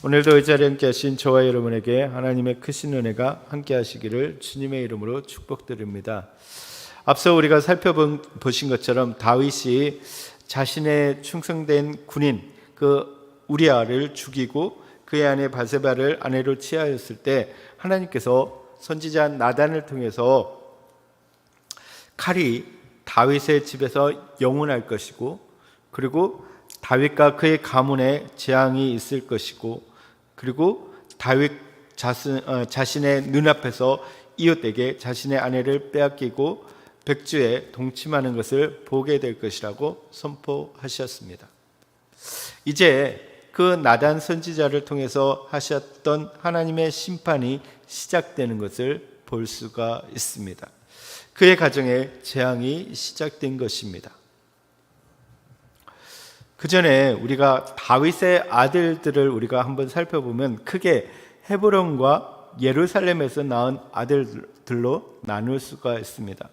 오늘도 이 자리에 함께 하신 저와 여러분에게 하나님의 크신 은혜가 함께 하시기를 주님의 이름으로 축복드립니다. 앞서 우리가 살펴보신 것처럼 다윗이 자신의 충성된 군인 그 우리아를 죽이고 그의 아내 바세바를 아내로 취하였을 때 하나님께서 선지자 나단을 통해서 칼이 다윗의 집에서 영원할 것이고, 그리고 다윗과 그의 가문에 재앙이 있을 것이고, 그리고 다윗 자신의 눈앞에서 이웃에게 자신의 아내를 빼앗기고 백주에 동침하는 것을 보게 될 것이라고 선포하셨습니다. 이제 그 나단 선지자를 통해서 하셨던 하나님의 심판이 시작되는 것을 볼 수가 있습니다. 그의 가정에 재앙이 시작된 것입니다. 그 전에 우리가 다윗의 아들들을 우리가 한번 살펴보면 크게 헤브론과 예루살렘에서 낳은 아들들로 나눌 수가 있습니다.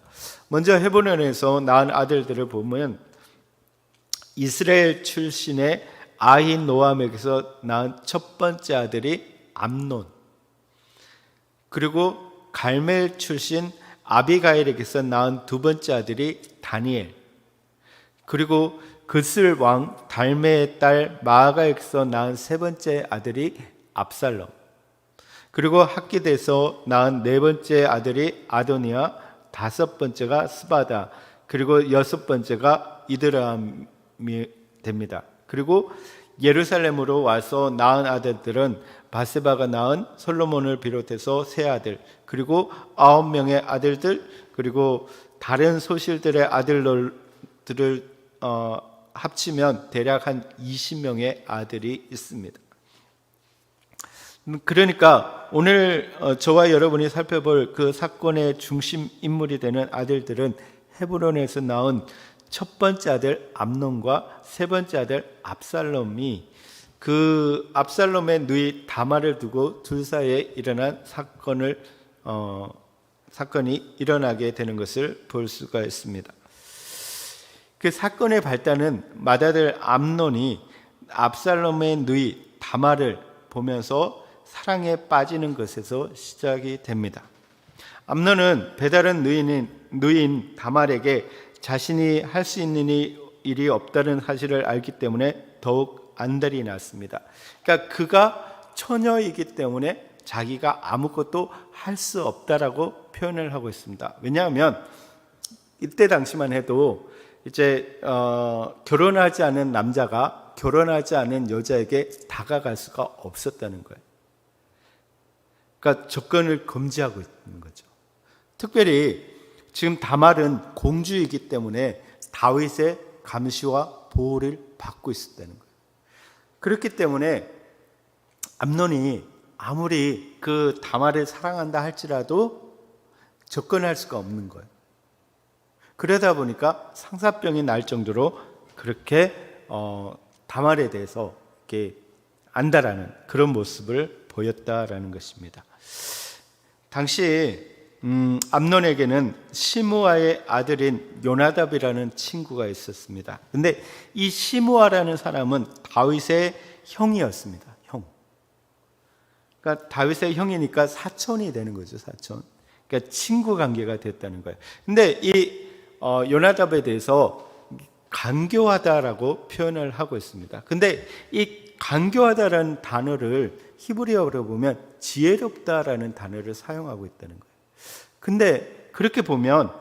먼저 헤브론에서 낳은 아들들을 보면 이스라엘 출신의 아히노암에게서 낳은 첫 번째 아들이 암논, 그리고 갈멜 출신 아비가일에게서 낳은 두 번째 아들이 다니엘, 그리고 그슬 왕 달메의 딸 마아가에게서 낳은 세 번째 아들이 압살롬, 그리고 학기대에서 낳은 네 번째 아들이 아도니아, 다섯 번째가 스바다, 그리고 여섯 번째가 이드람이 됩니다. 그리고 예루살렘으로 와서 낳은 아들들은 바세바가 낳은 솔로몬을 비롯해서 세 아들, 그리고 9명의 아들들, 그리고 다른 소실들의 아들들을 합치면 대략 한 20명의 아들이 있습니다. 그러니까 오늘 저와 여러분이 살펴볼 그 사건의 중심 인물이 되는 아들들은 헤브론에서 나온 첫 번째 아들 암논과 세 번째 아들 압살롬이 그 압살롬의 누이 다말을 두고 둘 사이에 일어난 사건이 일어나게 되는 것을 볼 수가 있습니다. 그 사건의 발단은 맏아들 암논이 압살롬의 누이 다말을 보면서 사랑에 빠지는 것에서 시작이 됩니다. 암논은 배다른 누이인 다말에게 자신이 할 수 있는 일이 없다는 사실을 알기 때문에 더욱 안달이 났습니다. 그러니까 그가 처녀이기 때문에 자기가 아무것도 할 수 없다라고 표현을 하고 있습니다. 왜냐하면 이때 당시만 해도 이제 결혼하지 않은 남자가 결혼하지 않은 여자에게 다가갈 수가 없었다는 거예요. 그러니까 접근을 금지하고 있는 거죠. 특별히 지금 다말은 공주이기 때문에 다윗의 감시와 보호를 받고 있었다는 거예요. 그렇기 때문에 암논이 아무리 그 다말을 사랑한다 할지라도 접근할 수가 없는 거예요. 그러다 보니까 상사병이 날 정도로 그렇게 다말에 대해서 이렇게 안달하는 그런 모습을 보였다라는 것입니다. 당시 암논에게는 시므아의 아들인 요나답이라는 친구가 있었습니다. 근데 이 시므아라는 사람은 다윗의 형이었습니다. 형. 그러니까 다윗의 형이니까 사촌이 되는 거죠, 사촌. 그러니까 친구 관계가 됐다는 거예요. 근데 이 요나답에 대해서 간교하다라고 표현을 하고 있습니다. 근데 이 간교하다라는 단어를 히브리어로 보면 지혜롭다라는 단어를 사용하고 있다는 거예요. 근데 그렇게 보면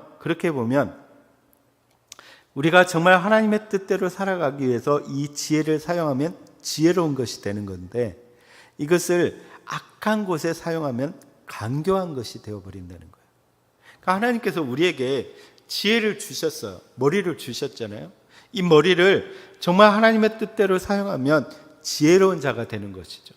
우리가 정말 하나님의 뜻대로 살아가기 위해서 이 지혜를 사용하면 지혜로운 것이 되는 건데, 이것을 악한 곳에 사용하면 간교한 것이 되어버린다는 거예요. 그러니까 하나님께서 우리에게 지혜를 주셨어요. 머리를 주셨잖아요. 이 머리를 정말 하나님의 뜻대로 사용하면 지혜로운 자가 되는 것이죠.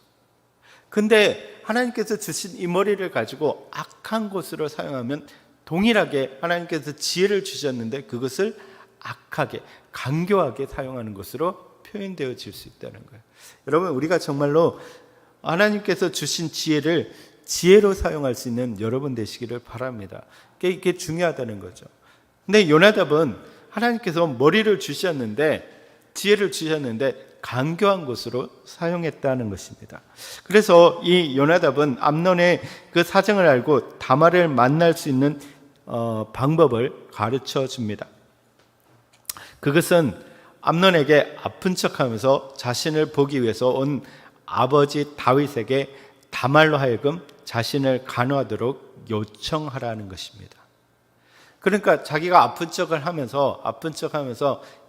근데 하나님께서 주신 이 머리를 가지고 악한 곳으로 사용하면 동일하게 하나님께서 지혜를 주셨는데 그것을 악하게, 간교하게 사용하는 것으로 표현되어질 수 있다는 거예요. 여러분, 우리가 정말로 하나님께서 주신 지혜를 지혜로 사용할 수 있는 여러분 되시기를 바랍니다. 이게 중요하다는 거죠. 근데 요나답은 하나님께서 머리를 주셨는데, 지혜를 주셨는데 간교한 것으로 사용했다는 것입니다. 그래서 이 요나답은 암논의 그 사정을 알고 다말을 만날 수 있는 방법을 가르쳐 줍니다. 그것은 암논에게 아픈 척하면서 자신을 보기 위해서 온 아버지 다윗에게 다말로 하여금 자신을 간호하도록 요청하라는 것입니다. 그러니까 자기가 아픈 척을 하면서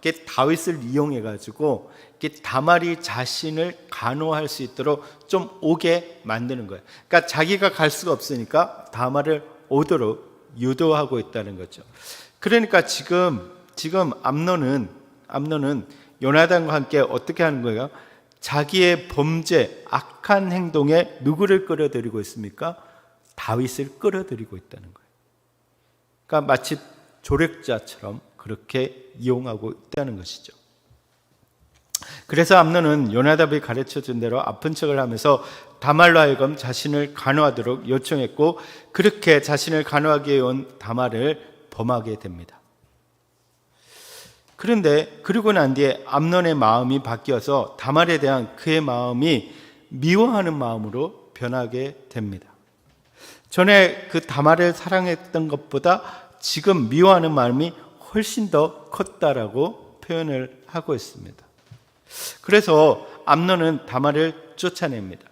이렇게 다윗을 이용해 가지고 이렇게 다말이 자신을 간호할 수 있도록 좀 오게 만드는 거예요. 그러니까 자기가 갈 수가 없으니까 다말을 오도록 유도하고 있다는 거죠. 그러니까 지금 암논은 요나단과 함께 어떻게 하는 거예요? 자기의 범죄, 악한 행동에 누구를 끌어들이고 있습니까? 다윗을 끌어들이고 있다는 거예요. 그러니까 마치 조력자처럼 그렇게 이용하고 있다는 것이죠. 그래서 암논은 요나답이 가르쳐준 대로 아픈 척을 하면서 다말로 하여금 자신을 간호하도록 요청했고, 그렇게 자신을 간호하기 위해 온 다말을 범하게 됩니다. 그런데 그러고 난 뒤에 암논의 마음이 바뀌어서 다말에 대한 그의 마음이 미워하는 마음으로 변하게 됩니다. 전에 그 다말을 사랑했던 것보다 지금 미워하는 마음이 훨씬 더 컸다라고 표현을 하고 있습니다. 그래서 암논은 다말을 쫓아냅니다.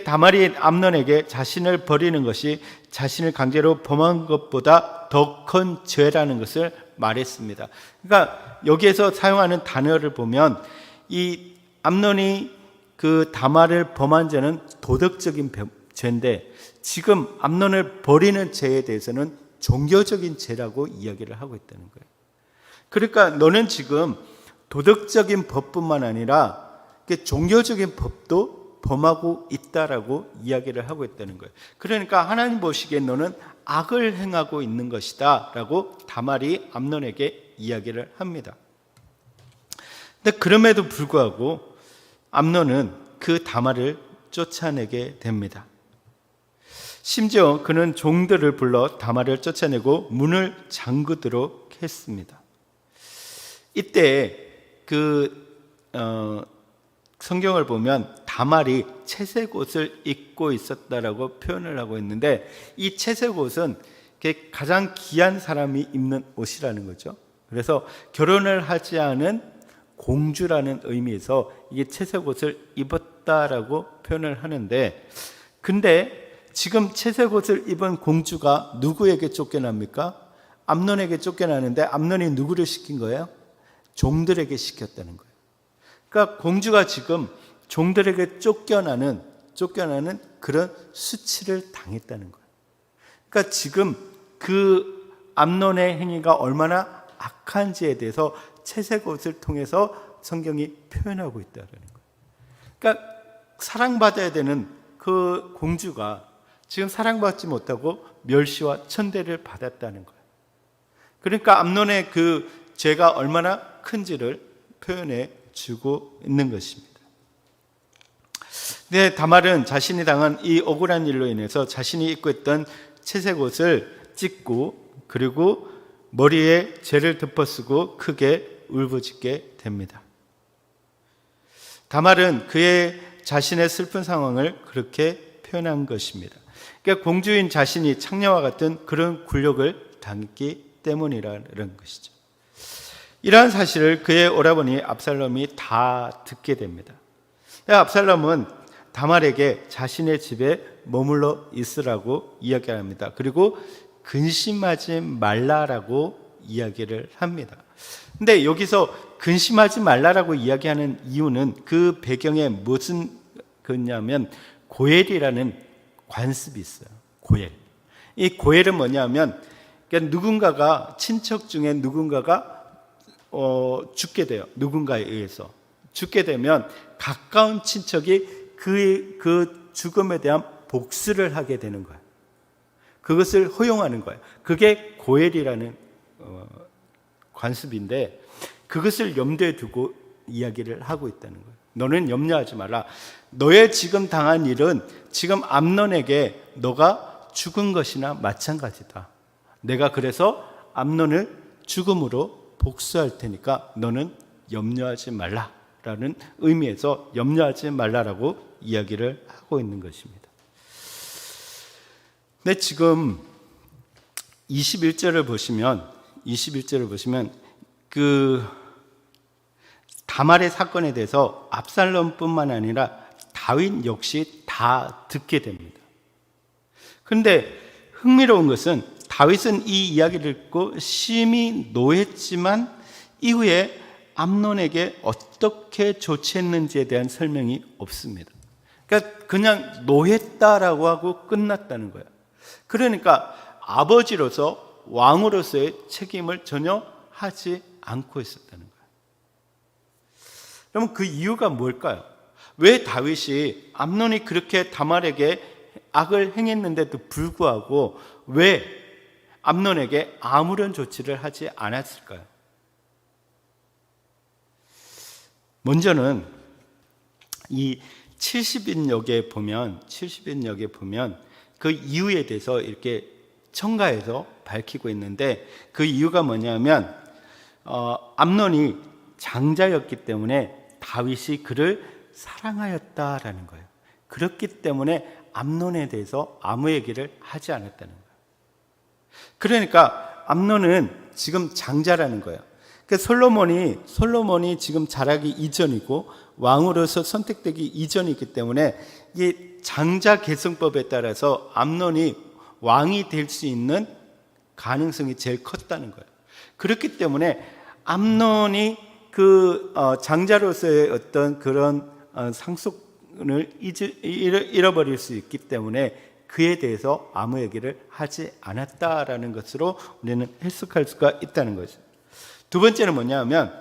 다말이 암논에게 자신을 버리는 것이 자신을 강제로 범한 것보다 더 큰 죄라는 것을 말했습니다. 그러니까 여기에서 사용하는 단어를 보면 이 암논이 그 다말을 범한 죄는 도덕적인 죄인데, 지금 암논을 버리는 죄에 대해서는 종교적인 죄라고 이야기를 하고 있다는 거예요. 그러니까 너는 지금 도덕적인 법뿐만 아니라 종교적인 법도 범하고 있다라고 이야기를 하고 있다는 거예요. 그러니까 하나님 보시기에 너는 악을 행하고 있는 것이다 라고 다말이 암논에게 이야기를 합니다. 근데 그럼에도 불구하고 암논은 그 다말을 쫓아내게 됩니다. 심지어 그는 종들을 불러 다말을 쫓아내고 문을 잠그도록 했습니다. 이때 성경을 보면 다말이 채색 옷을 입고 있었다라고 표현을 하고 있는데, 이 채색 옷은 가장 귀한 사람이 입는 옷이라는 거죠. 그래서 결혼을 하지 않은 공주라는 의미에서 이게 채색 옷을 입었다라고 표현을 하는데, 근데 지금 채색 옷을 입은 공주가 누구에게 쫓겨납니까? 암논에게 쫓겨나는데, 암논이 누구를 시킨 거예요? 종들에게 시켰다는 거예요. 그러니까 공주가 지금 종들에게 쫓겨나는 그런 수치를 당했다는 거예요. 그러니까 지금 그 암논의 행위가 얼마나 악한지에 대해서 채색 옷을 통해서 성경이 표현하고 있다는 거예요. 그러니까 사랑받아야 되는 그 공주가 지금 사랑받지 못하고 멸시와 천대를 받았다는 거예요. 그러니까 암논의 그 죄가 얼마나 큰지를 표현해 주고 있는 것입니다. 네, 다말은 자신이 당한 이 억울한 일로 인해서 자신이 입고 있던 채색 옷을 찢고, 그리고 머리에 죄를 덮어쓰고 크게 울부짖게 됩니다. 다말은 그의 자신의 슬픈 상황을 그렇게 표현한 것입니다. 그러니까 공주인 자신이 창녀와 같은 그런 굴욕을 당했기 때문이라는 것이죠. 이러한 사실을 그의 오라버니 압살롬이 다 듣게 됩니다. 압살롬은 다말에게 자신의 집에 머물러 있으라고 이야기합니다. 그리고 근심하지 말라라고 이야기를 합니다. 근데 여기서 근심하지 말라라고 이야기하는 이유는 그 배경에 무슨 거냐면 고엘이라는 관습이 있어요. 고엘. 이 고엘은 뭐냐면 누군가가, 친척 중에 누군가가 죽게 돼요. 누군가에 의해서 죽게 되면 가까운 친척이 그 죽음에 대한 복수를 하게 되는 거예요. 그것을 허용하는 거예요. 그게 고엘이라는 관습인데, 그것을 염두에 두고 이야기를 하고 있다는 거예요. 너는 염려하지 마라. 너의 지금 당한 일은 지금 암논에게 너가 죽은 것이나 마찬가지다. 내가 그래서 암논을 죽음으로 복수할 테니까 너는 염려하지 말라 라는 의미에서 염려하지 말라라고 이야기를 하고 있는 것입니다. 근데 지금 21절을 보시면 그 다말의 사건에 대해서 압살롬뿐만 아니라 다윗 역시 다 듣게 됩니다. 그런데 흥미로운 것은 다윗은 이 이야기를 듣고 심히 노했지만 이후에 암논에게 어떻게 조치했는지에 대한 설명이 없습니다. 그러니까 그냥 노했다라고 하고 끝났다는 거예요. 그러니까 아버지로서 왕으로서의 책임을 전혀 하지 않고 있었다는 거예요. 그러면 그 이유가 뭘까요? 왜 다윗이 암논이 그렇게 다말에게 악을 행했는데도 불구하고 왜 암논에게 아무런 조치를 하지 않았을까요? 먼저는 이 70인역에 보면 그 이유에 대해서 이렇게 첨가해서 밝히고 있는데, 그 이유가 뭐냐면 암논이 장자였기 때문에 다윗이 그를 사랑하였다라는 거예요. 그렇기 때문에 암논에 대해서 아무 얘기를 하지 않았다는 거예요. 그러니까 암논은 지금 장자라는 거예요. 그러니까 솔로몬이 지금 자라기 이전이고 왕으로서 선택되기 이전이기 때문에 이 장자 계승법에 따라서 암논이 왕이 될 수 있는 가능성이 제일 컸다는 거예요. 그렇기 때문에 암논이 그 장자로서의 어떤 그런 상속을 잃어버릴 수 있기 때문에 그에 대해서 아무 얘기를 하지 않았다라는 것으로 우리는 해석할 수가 있다는 거죠. 두 번째는 뭐냐면,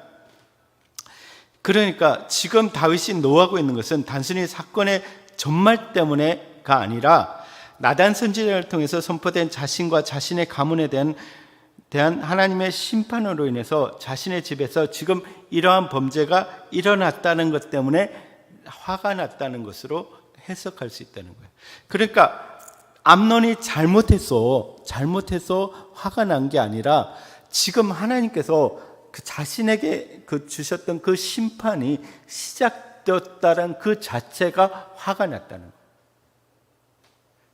그러니까 지금 다윗이 노하고 있는 것은 단순히 사건의 전말 때문에가 아니라 나단 선지자를 통해서 선포된 자신과 자신의 가문에 대한 하나님의 심판으로 인해서 자신의 집에서 지금 이러한 범죄가 일어났다는 것 때문에 화가 났다는 것으로 해석할 수 있다는 거예요. 그러니까 암논이 잘못해서 화가 난 게 아니라 지금 하나님께서 그 자신에게 주셨던 그 심판이 시작되었다는 그 자체가 화가 났다는 거예요.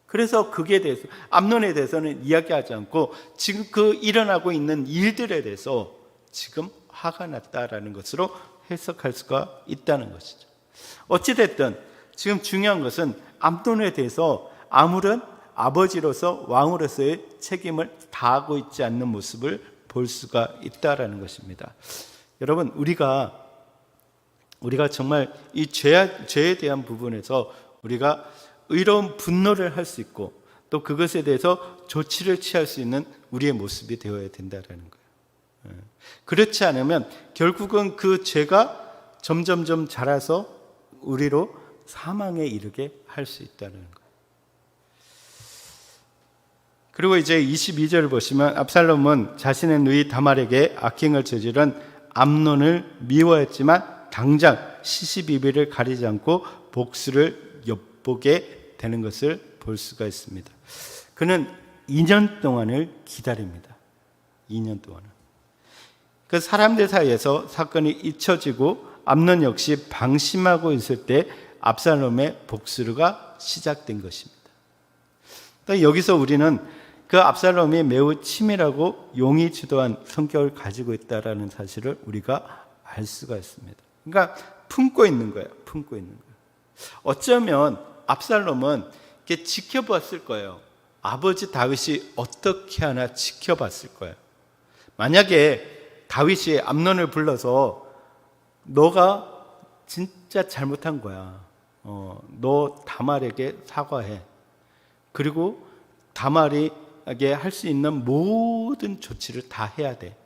그래서 그게 대해서 암논에 대해서는 이야기하지 않고 지금 그 일어나고 있는 일들에 대해서 지금 화가 났다라는 것으로 해석할 수가 있다는 것이죠. 어찌됐든 지금 중요한 것은 암논에 대해서 아무런 아버지로서 왕으로서의 책임을 다하고 있지 않는 모습을 볼 수가 있다라는 것입니다. 여러분, 우리가 정말 이 죄에 대한 부분에서 우리가 의로운 분노를 할 수 있고 또 그것에 대해서 조치를 취할 수 있는 우리의 모습이 되어야 된다라는 거예요. 그렇지 않으면 결국은 그 죄가 점점점 자라서 우리로 사망에 이르게 할 수 있다는 거예요. 그리고 이제 22절을 보시면 압살롬은 자신의 누이 다말에게 악행을 저지른 암논을 미워했지만 당장 시시비비를 가리지 않고 복수를 엿보게 되는 것을 볼 수가 있습니다. 그는 2년 동안을 기다립니다. 2년 동안을. 그 사람들 사이에서 사건이 잊혀지고 암논 역시 방심하고 있을 때 압살롬의 복수가 시작된 것입니다. 여기서 우리는 그 압살롬이 매우 치밀하고 용이 주도한 성격을 가지고 있다라는 사실을 우리가 알 수가 있습니다. 그러니까 품고 있는 거예요. 어쩌면 압살롬은 이렇게 지켜봤을 거예요. 아버지 다윗이 어떻게 하나 지켜봤을 거예요. 만약에 다윗이 암논을 불러서 너가 진짜 잘못한 거야. 너 다말에게 사과해. 그리고 다말에게 할 수 있는 모든 조치를 다 해야 돼.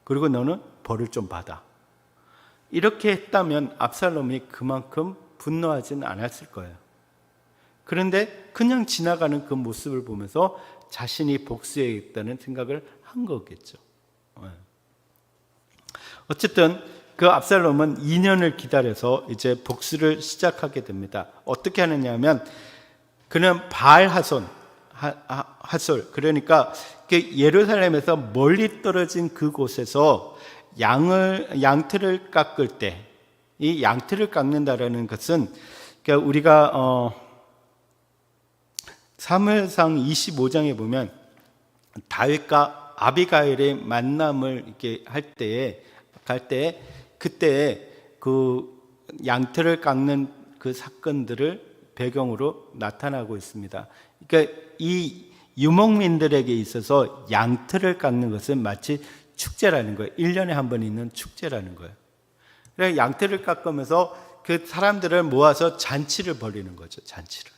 그리고 너는 벌을 좀 받아. 이렇게 했다면 압살롬이 그만큼 분노하지는 않았을 거예요. 그런데 그냥 지나가는 그 모습을 보면서 자신이 복수해야겠다는 생각을 한 거겠죠. 어쨌든 그 압살롬은 2년을 기다려서 이제 복수를 시작하게 됩니다. 어떻게 하느냐 하면 그는 바알 하솔, 그러니까 예루살렘에서 멀리 떨어진 그곳에서 양틀을 깎을 때 이 양털을 깎는다라는 것은 그러니까 우리가 사무엘상 25장에 보면 다윗과 아비가일의 만남을 이렇게 갈 때에 그때 그 양털을 깎는 그 사건들을 배경으로 나타나고 있습니다. 그러니까 이 유목민들에게 있어서 양털을 깎는 것은 마치 축제라는 거예요. 1년에 한 번 있는 축제라는 거예요. 그래서 양털을 깎으면서 그 사람들을 모아서 잔치를 벌이는 거죠. 잔치를.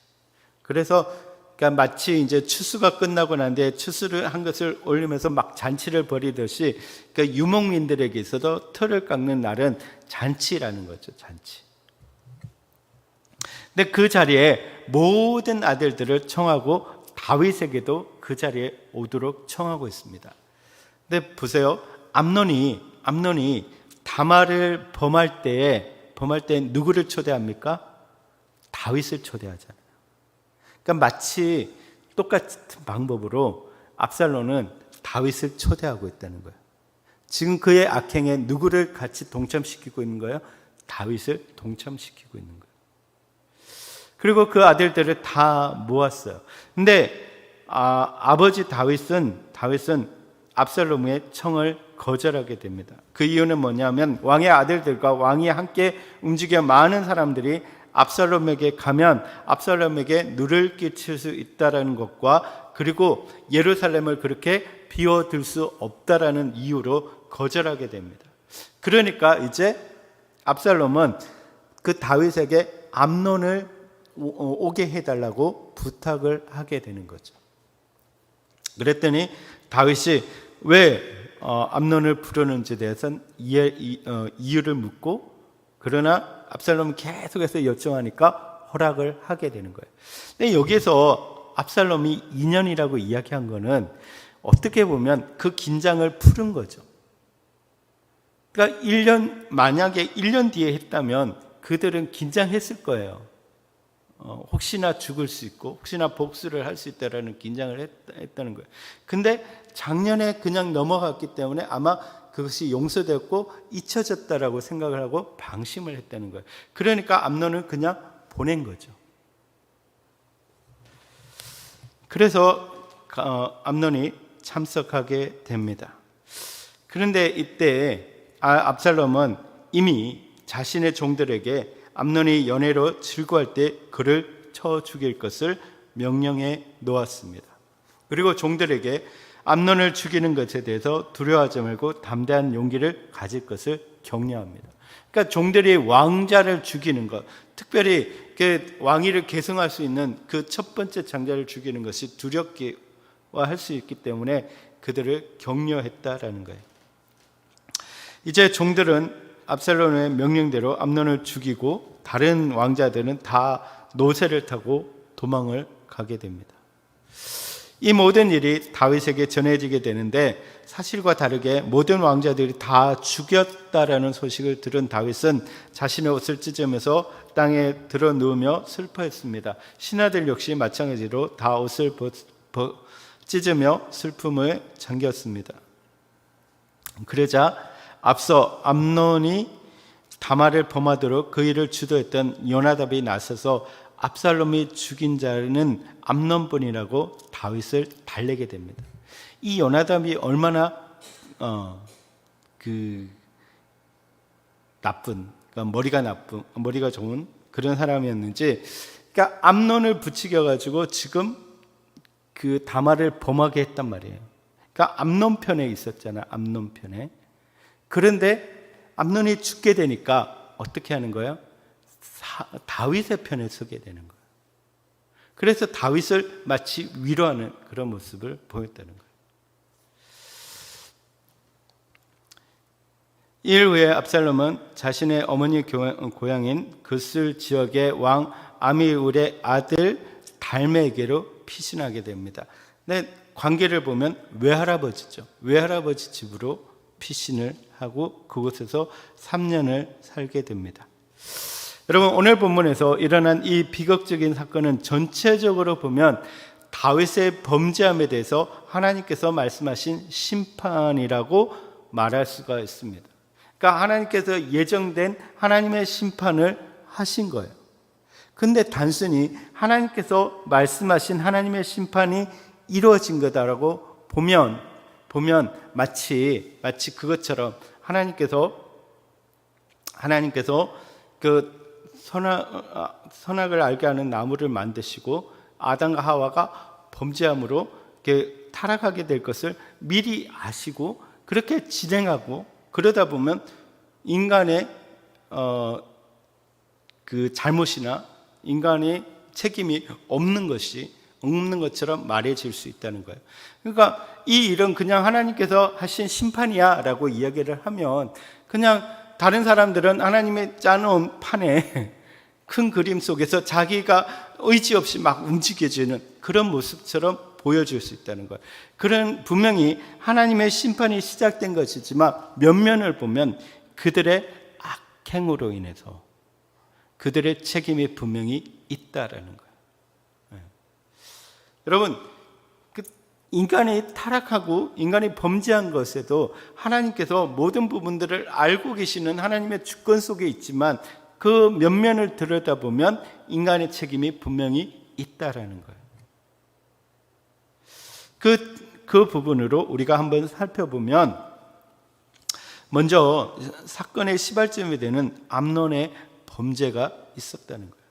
그래서 그러니까 마치 이제 추수가 끝나고 난데 추수를 한 것을 올리면서 막 잔치를 벌이듯이 그러니까 유목민들에게 있어서 털을 깎는 날은 잔치라는 거죠. 잔치. 근데 그 자리에 모든 아들들을 청하고 다윗에게도 그 자리에 오도록 청하고 있습니다. 근데 보세요. 암논이 다말을 범할 때 누구를 초대합니까? 다윗을 초대하잖아요. 그러니까 마치 똑같은 방법으로 압살롬은 다윗을 초대하고 있다는 거예요. 지금 그의 악행에 누구를 같이 동참시키고 있는 거예요? 다윗을 동참시키고 있는 거예요. 그리고 그 아들들을 다 모았어요. 근데 아버지 다윗은 압살롬의 청을 거절하게 됩니다. 그 이유는 뭐냐면 왕의 아들들과 왕이 함께 움직여 많은 사람들이 압살롬에게 가면 압살롬에게 누를 끼칠 수 있다라는 것과 그리고 예루살렘을 그렇게 비워둘 수 없다라는 이유로 거절하게 됩니다. 그러니까 이제 압살롬은 그 다윗에게 암논을 오게 해달라고 부탁을 하게 되는 거죠. 그랬더니 다윗이 왜 암논을 부르는지에 대해서는 이유를 묻고 그러나 압살롬은 계속해서 요청하니까 허락을 하게 되는 거예요. 근데 여기에서 압살롬이 2년이라고 이야기한 거는 어떻게 보면 그 긴장을 푸른 거죠. 그러니까 만약에 1년 뒤에 했다면 그들은 긴장했을 거예요. 혹시나 죽을 수 있고 혹시나 복수를 할 수 있다라는 긴장을 했다는 거예요. 근데 작년에 그냥 넘어갔기 때문에 아마 그것이 용서되었고 잊혀졌다라고 생각을 하고 방심을 했다는 거예요. 그러니까 암논을 그냥 보낸 거죠. 그래서 암논이 참석하게 됩니다. 그런데 이때 압살롬은 이미 자신의 종들에게 암논이 연애로 즐거워할 때 그를 쳐 죽일 것을 명령해 놓았습니다. 그리고 종들에게 암논을 죽이는 것에 대해서 두려워하지 말고 담대한 용기를 가질 것을 격려합니다. 그러니까 종들이 왕자를 죽이는 것, 특별히 그 왕위를 계승할 수 있는 그 첫 번째 장자를 죽이는 것이 두렵게할 수 있기 때문에 그들을 격려했다라는 거예요. 이제 종들은 압살롬의 명령대로 암논을 죽이고 다른 왕자들은 다 노새를 타고 도망을 가게 됩니다. 이 모든 일이 다윗에게 전해지게 되는데 사실과 다르게 모든 왕자들이 다 죽였다라는 소식을 들은 다윗은 자신의 옷을 찢으면서 땅에 들어 누우며 슬퍼했습니다. 신하들 역시 마찬가지로 다 옷을 찢으며 슬픔에 잠겼습니다. 그러자 앞서 암논이 다말을 범하도록 그 일을 주도했던 요나답이 나서서 압살롬이 죽인 자는 암논뿐이라고 다윗을 달래게 됩니다. 이 요나답이 얼마나 머리가 좋은 그런 사람이었는지, 그러니까 암논을 부추겨 가지고 지금 그 다말을 범하게 했단 말이에요. 그러니까 암논 편에 있었잖아, 암논 편에. 그런데 암논이 죽게 되니까 어떻게 하는 거예요? 다윗의 편에 서게 되는 거예요. 그래서 다윗을 마치 위로하는 그런 모습을 보였다는 거예요. 이일 후에 압살롬은 자신의 어머니 고향인 그슬 지역의 왕 아미울의 아들 달메에게로 피신하게 됩니다. 근데 관계를 보면 외할아버지죠. 외할아버지 집으로 피신을 하고 그곳에서 3년을 살게 됩니다. 여러분, 오늘 본문에서 일어난 이 비극적인 사건은 전체적으로 보면 다윗의 범죄함에 대해서 하나님께서 말씀하신 심판이라고 말할 수가 있습니다. 그러니까 하나님께서 예정된 하나님의 심판을 하신 거예요. 근데 단순히 하나님께서 말씀하신 하나님의 심판이 이루어진 거다라고 보면 마치 그것처럼 하나님께서 그 선악을 알게 하는 나무를 만드시고 아담과 하와가 범죄함으로 이렇게 타락하게 될 것을 미리 아시고 그렇게 진행하고, 그러다 보면 인간의 그 잘못이나 인간의 책임이 없는 것처럼 말해질 수 있다는 거예요. 그러니까 이 일은 그냥 하나님께서 하신 심판이야 라고 이야기를 하면, 그냥 다른 사람들은 하나님의 짜놓은 판에 큰 그림 속에서 자기가 의지 없이 막 움직여지는 그런 모습처럼 보여줄 수 있다는 거예요. 그런 분명히 하나님의 심판이 시작된 것이지만 면면을 보면 그들의 악행으로 인해서 그들의 책임이 분명히 있다라는 거예요. 여러분, 인간이 타락하고 인간이 범죄한 것에도 하나님께서 모든 부분들을 알고 계시는 하나님의 주권 속에 있지만 그 면면을 들여다보면 인간의 책임이 분명히 있다라는 거예요. 그 부분으로 우리가 한번 살펴보면, 먼저 사건의 시발점이 되는 암논의 범죄가 있었다는 거예요.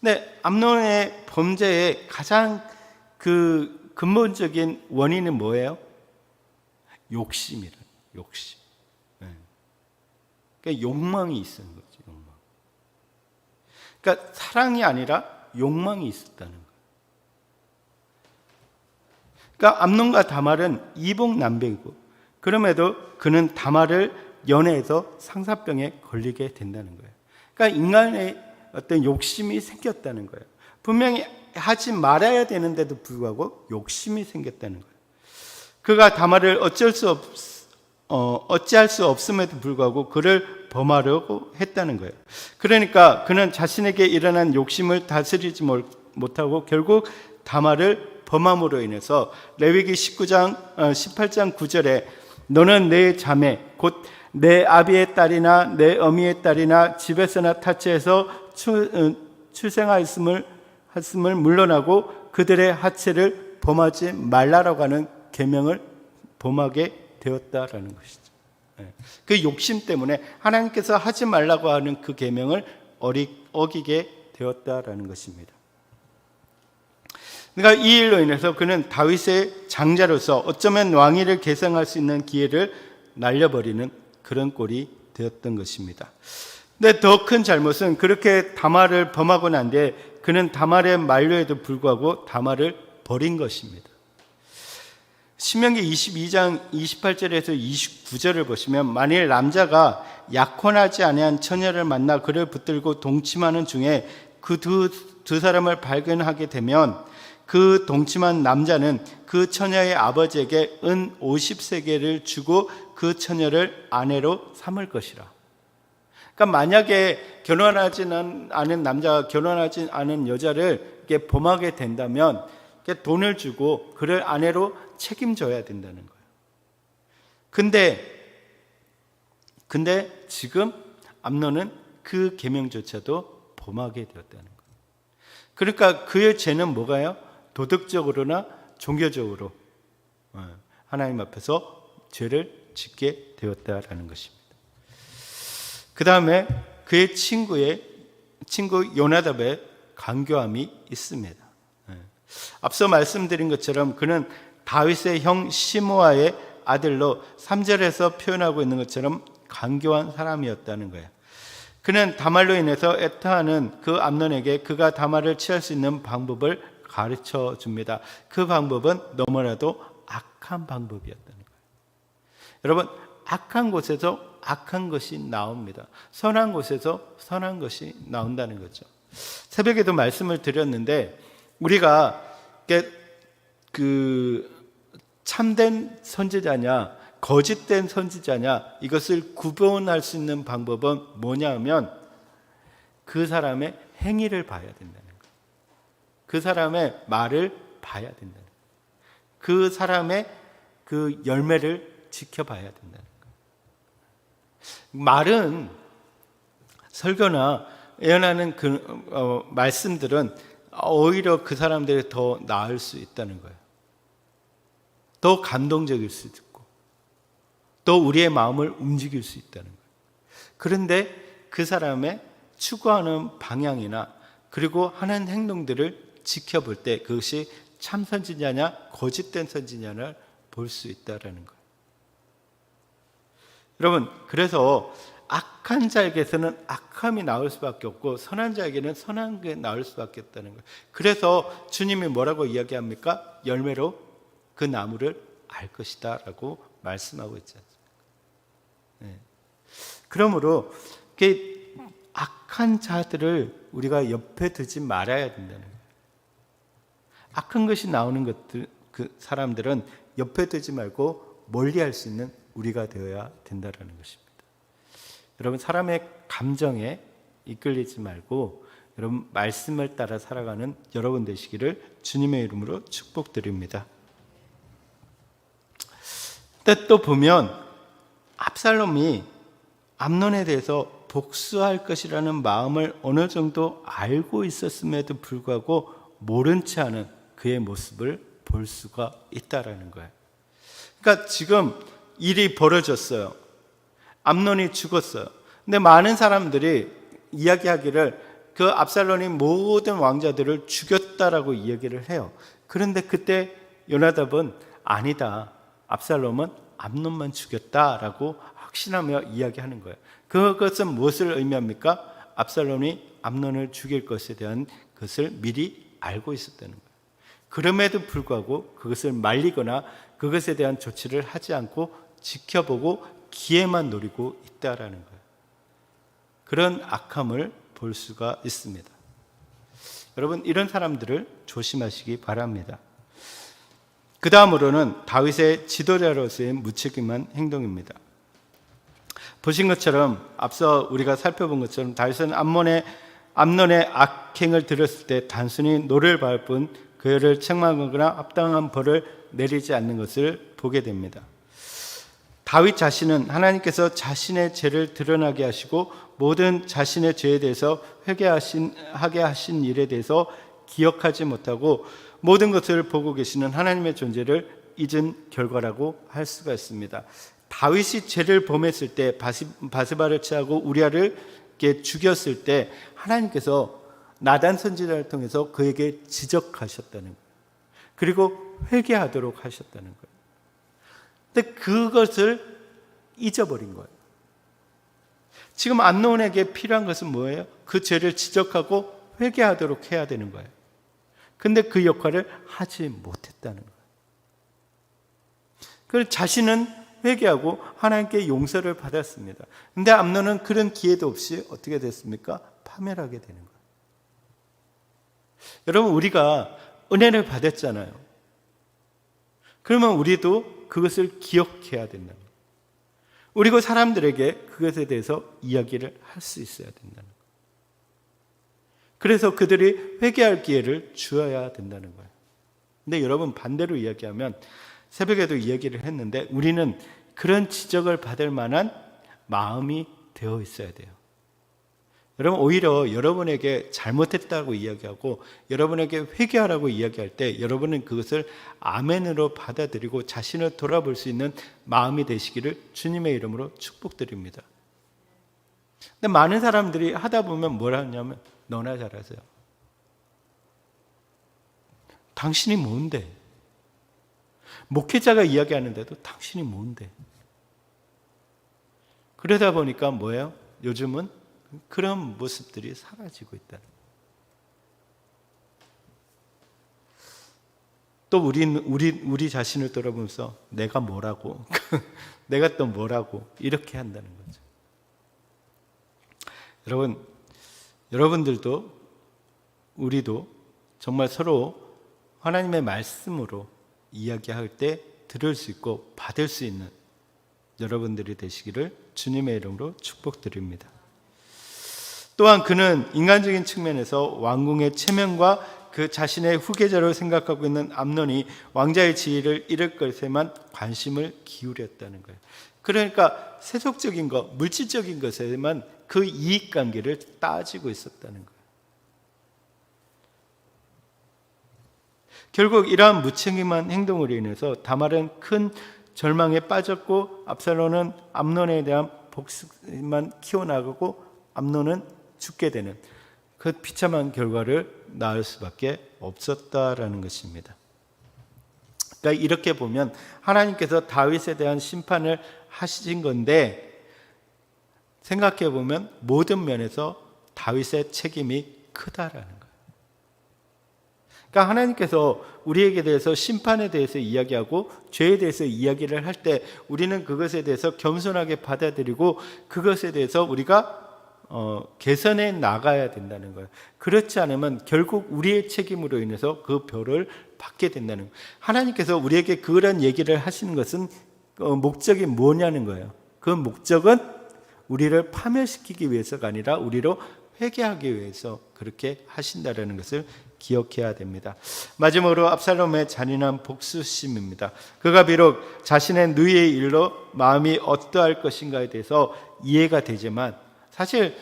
근데 암논의 범죄의 가장 그 근본적인 원인은 뭐예요? 욕심. 그러니까 욕망이 있었는 거죠. 그러니까 사랑이 아니라 욕망이 있었다는 거예요. 그러니까 암논과 다말은 이복남배이고, 그럼에도 그는 다말을 연애해서 상사병에 걸리게 된다는 거예요. 그러니까 인간의 어떤 욕심이 생겼다는 거예요. 분명히 하지 말아야 되는데도 불구하고 욕심이 생겼다는 거예요. 그가 다말을 어찌할 수 없음에도 불구하고 그를 범하려고 했다는 거예요. 그러니까 그는 자신에게 일어난 욕심을 다스리지 못하고 결국 다말을 범함으로 인해서 레위기 18장 9절에 너는 내 자매 곧 내 아비의 딸이나 내 어미의 딸이나 집에서나 타치해서 출생하였음을 물러나고 그들의 하체를 범하지 말라라고 하는 계명을 범하게 되었다라는 것이죠. 그 욕심 때문에 하나님께서 하지 말라고 하는 그 계명을 어기게 되었다라는 것입니다. 그러니까 이 일로 인해서 그는 다윗의 장자로서 어쩌면 왕위를 계승할 수 있는 기회를 날려버리는 그런 꼴이 되었던 것입니다. 근데 더 큰 잘못은 그렇게 다말을 범하고 난 뒤에 그는 다말의 만류에도 불구하고 다말을 버린 것입니다. 신명기 22장 28절에서 29절을 보시면, 만일 남자가 약혼하지 아니한 처녀를 만나 그를 붙들고 동침하는 중에 그 두 사람을 발견하게 되면 그 동침한 남자는 그 처녀의 아버지에게 은 50세겔을 주고 그 처녀를 아내로 삼을 것이라. 그러니까 만약에 결혼하지 않은 남자가 결혼하지 않은 여자를 이렇게 범하게 된다면 돈을 주고 그를 아내로 책임져야 된다는 거예요. 근데 지금 암논은 그 계명조차도 범하게 되었다는 거예요. 그러니까 그의 죄는 뭐가요? 도덕적으로나 종교적으로 하나님 앞에서 죄를 짓게 되었다라는 것입니다. 그 다음에 그의 친구 요나답의 간교함이 있습니다. 앞서 말씀드린 것처럼 그는 다윗의 형 시므아의 아들로 3절에서 표현하고 있는 것처럼 간교한 사람이었다는 거예요. 그는 다말로 인해서 애타하는 그 암논에게 그가 다말을 취할 수 있는 방법을 가르쳐 줍니다. 그 방법은 너무나도 악한 방법이었다는 거예요. 여러분, 악한 곳에서 악한 것이 나옵니다. 선한 곳에서 선한 것이 나온다는 거죠. 새벽에도 말씀을 드렸는데, 우리가 참된 선지자냐 거짓된 선지자냐 이것을 구분할 수 있는 방법은 뭐냐 하면 그 사람의 행위를 봐야 된다는 거예요. 그 사람의 말을 봐야 된다는 거예요. 그 사람의 그 열매를 지켜봐야 된다는 거예요. 말은 설교나 예언하는 말씀들은 오히려 그 사람들이 더 나을 수 있다는 거예요. 더 감동적일 수도 있고 또 우리의 마음을 움직일 수 있다는 거예요. 그런데 그 사람의 추구하는 방향이나 그리고 하는 행동들을 지켜볼 때 그것이 참 선지자냐 거짓된 선지자냐를 볼 수 있다는 거예요. 여러분, 그래서 악한 자에게서는 악함이 나올 수밖에 없고 선한 자에게는 선한 게 나올 수밖에 없다는 거예요. 그래서 주님이 뭐라고 이야기합니까? 열매로 그 나무를 알 것이다 라고 말씀하고 있지 않습니까? 네. 그러므로 악한 자들을 우리가 옆에 두지 말아야 된다는 거예요. 악한 것이 나오는 것들, 그 사람들은 옆에 두지 말고 멀리할 수 있는 우리가 되어야 된다는 것입니다. 여러분, 사람의 감정에 이끌리지 말고 여러분 말씀을 따라 살아가는 여러분 되시기를 주님의 이름으로 축복드립니다. 근데 또 보면 압살롬이 암논에 대해서 복수할 것이라는 마음을 어느 정도 알고 있었음에도 불구하고 모른 채 하는 그의 모습을 볼 수가 있다라는 거예요. 그러니까 지금 일이 벌어졌어요. 암논이 죽었어요. 근데 많은 사람들이 이야기하기를 그 압살롬이 모든 왕자들을 죽였다라고 이야기를 해요. 그런데 그때 요나답은 아니다. 압살롬은 암논만 죽였다라고 확신하며 이야기하는 거예요. 그것은 무엇을 의미합니까? 압살롬이 암논을 죽일 것에 대한 것을 미리 알고 있었다는 거예요. 그럼에도 불구하고 그것을 말리거나 그것에 대한 조치를 하지 않고 지켜보고 기회만 노리고 있다라는 거예요. 그런 악함을 볼 수가 있습니다. 여러분, 이런 사람들을 조심하시기 바랍니다. 그 다음으로는 다윗의 지도자로서의 무책임한 행동입니다. 보신 것처럼 앞서 우리가 살펴본 것처럼 다윗은 암논의 악행을 들었을 때 단순히 노를 바랄 뿐 그를 책망하거나 합당한 벌을 내리지 않는 것을 보게 됩니다. 다윗 자신은 하나님께서 자신의 죄를 드러나게 하시고 모든 자신의 죄에 대해서 회개하게 하신 일에 대해서 기억하지 못하고 모든 것을 보고 계시는 하나님의 존재를 잊은 결과라고 할 수가 있습니다. 다윗이 죄를 범했을 때 바스바를 취하고 우리아를 죽였을 때 하나님께서 나단 선지자를 통해서 그에게 지적하셨다는 거예요. 그리고 회개하도록 하셨다는 거예요. 근데 그것을 잊어버린 거예요. 지금 암논에게 필요한 것은 뭐예요? 그 죄를 지적하고 회개하도록 해야 되는 거예요. 근데 그 역할을 하지 못했다는 거예요. 그 자신은 회개하고 하나님께 용서를 받았습니다. 근데 암논은 그런 기회도 없이 어떻게 됐습니까? 파멸하게 되는 거예요. 여러분, 우리가 은혜를 받았잖아요. 그러면 우리도 그것을 기억해야 된다는 거예요. 그리고 사람들에게 그것에 대해서 이야기를 할 수 있어야 된다는 거예요. 그래서 그들이 회개할 기회를 주어야 된다는 거예요. 근데 여러분, 반대로 이야기하면 새벽에도 이야기를 했는데 우리는 그런 지적을 받을 만한 마음이 되어 있어야 돼요. 여러분, 오히려 여러분에게 잘못했다고 이야기하고 여러분에게 회개하라고 이야기할 때 여러분은 그것을 아멘으로 받아들이고 자신을 돌아볼 수 있는 마음이 되시기를 주님의 이름으로 축복드립니다. 근데 많은 사람들이 하다 보면 뭐라 하냐면 너나 잘하세요. 당신이 뭔데? 목회자가 이야기하는데도 당신이 뭔데? 그러다 보니까 뭐예요? 요즘은 그런 모습들이 사라지고 있다. 또 우리 자신을 돌아보면서 내가 뭐라고, 내가 또 뭐라고 이렇게 한다는 거죠. 여러분들도 우리도 정말 서로 하나님의 말씀으로 이야기할 때 들을 수 있고 받을 수 있는 여러분들이 되시기를 주님의 이름으로 축복드립니다. 또한 그는 인간적인 측면에서 왕궁의 체면과 그 자신의 후계자로 생각하고 있는 암논이 왕자의 지위를 잃을 것에만 관심을 기울였다는 거예요. 그러니까 세속적인 것, 물질적인 것에만 그 이익관계를 따지고 있었다는 거예요. 결국 이러한 무책임한 행동으로 인해서 다말은 큰 절망에 빠졌고 압살롬은 암논에 대한 복수만 키워나가고 암논은 죽게 되는 그 비참한 결과를 낳을 수밖에 없었다라는 것입니다. 그러니까 이렇게 보면 하나님께서 다윗에 대한 심판을 하신 건데 생각해 보면 모든 면에서 다윗의 책임이 크다라는 거예요. 그러니까 하나님께서 우리에게 대해서 심판에 대해서 이야기하고 죄에 대해서 이야기를 할 때 우리는 그것에 대해서 겸손하게 받아들이고 그것에 대해서 우리가 개선해 나가야 된다는 거예요. 그렇지 않으면 결국 우리의 책임으로 인해서 그 벌을 받게 된다는 거예요. 하나님께서 우리에게 그런 얘기를 하시는 것은 목적이 뭐냐는 거예요. 그 목적은 우리를 파멸시키기 위해서가 아니라 우리로 회개하기 위해서 그렇게 하신다라는 것을 기억해야 됩니다. 마지막으로 압살롬의 잔인한 복수심입니다. 그가 비록 자신의 누이의 일로 마음이 어떠할 것인가에 대해서 이해가 되지만 사실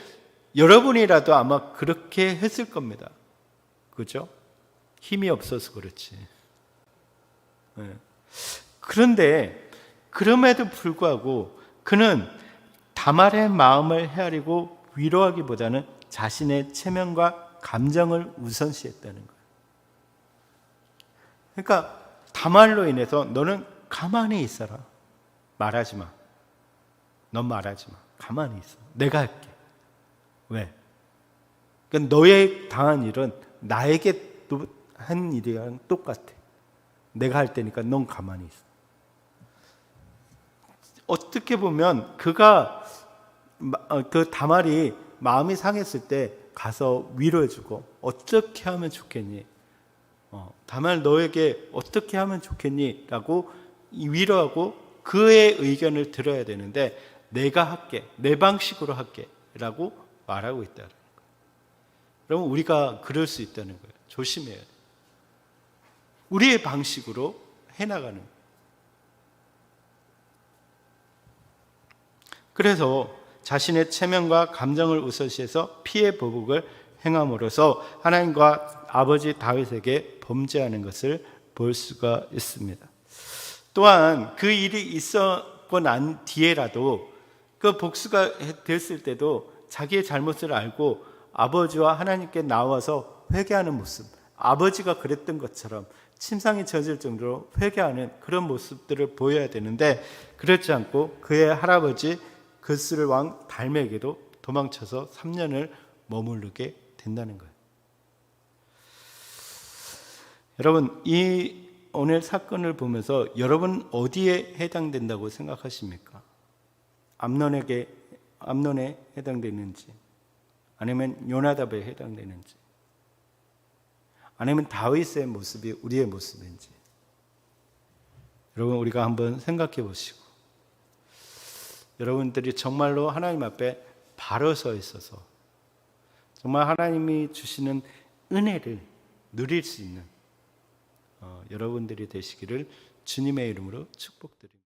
여러분이라도 아마 그렇게 했을 겁니다. 그죠? 힘이 없어서 그렇지. 네. 그런데 그럼에도 불구하고 그는 다말의 마음을 헤아리고 위로하기보다는 자신의 체면과 감정을 우선시했다는 거예요. 그러니까 다말로 인해서 너는 가만히 있어라. 말하지 마. 넌 말하지 마. 가만히 있어. 내가 할게. 왜? 그러니까 너의 당한 일은 나에게 한 일이랑 똑같아. 내가 할 테니까 넌 가만히 있어. 어떻게 보면 그가 그 다말이 마음이 상했을 때 가서 위로해주고 어떻게 하면 좋겠니? 다말 너에게 어떻게 하면 좋겠니? 라고 위로하고 그의 의견을 들어야 되는데 내가 할게. 내 방식으로 할게. 라고 말하고 있다는 거예요. 그러면 우리가 그럴 수 있다는 거예요. 조심해야 돼요. 우리의 방식으로 해나가는 거예요. 그래서 자신의 체면과 감정을 우선시해서 피해 보복을 행함으로써 하나님과 아버지 다윗에게 범죄하는 것을 볼 수가 있습니다. 또한 그 일이 있었고 난 뒤에라도 그 복수가 됐을 때도 자기의 잘못을 알고 아버지와 하나님께 나와서 회개하는 모습, 아버지가 그랬던 것처럼 침상이 젖을 정도로 회개하는 그런 모습들을 보여야 되는데 그렇지 않고 그의 할아버지 그스를 왕 달메에게도 도망쳐서 3년을 머무르게 된다는 거예요. 여러분, 이 오늘 사건을 보면서 여러분 어디에 해당된다고 생각하십니까? 암논에 해당되는지, 아니면 요나답에 해당되는지, 아니면 다윗의 모습이 우리의 모습인지, 여러분 우리가 한번 생각해 보시고 여러분들이 정말로 하나님 앞에 바로 서 있어서 정말 하나님이 주시는 은혜를 누릴 수 있는 여러분들이 되시기를 주님의 이름으로 축복드립니다.